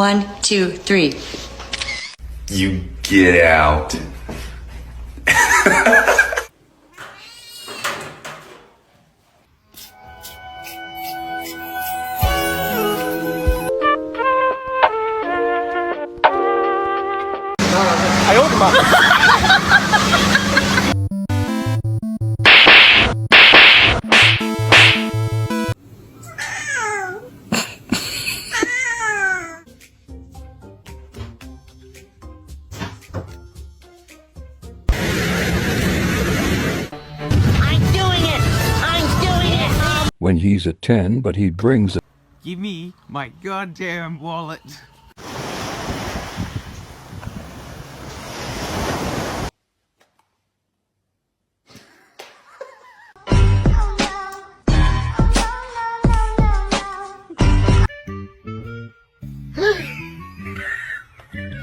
1, 2, 3. You get out. When he's a 10, but he brings Give me my goddamn wallet.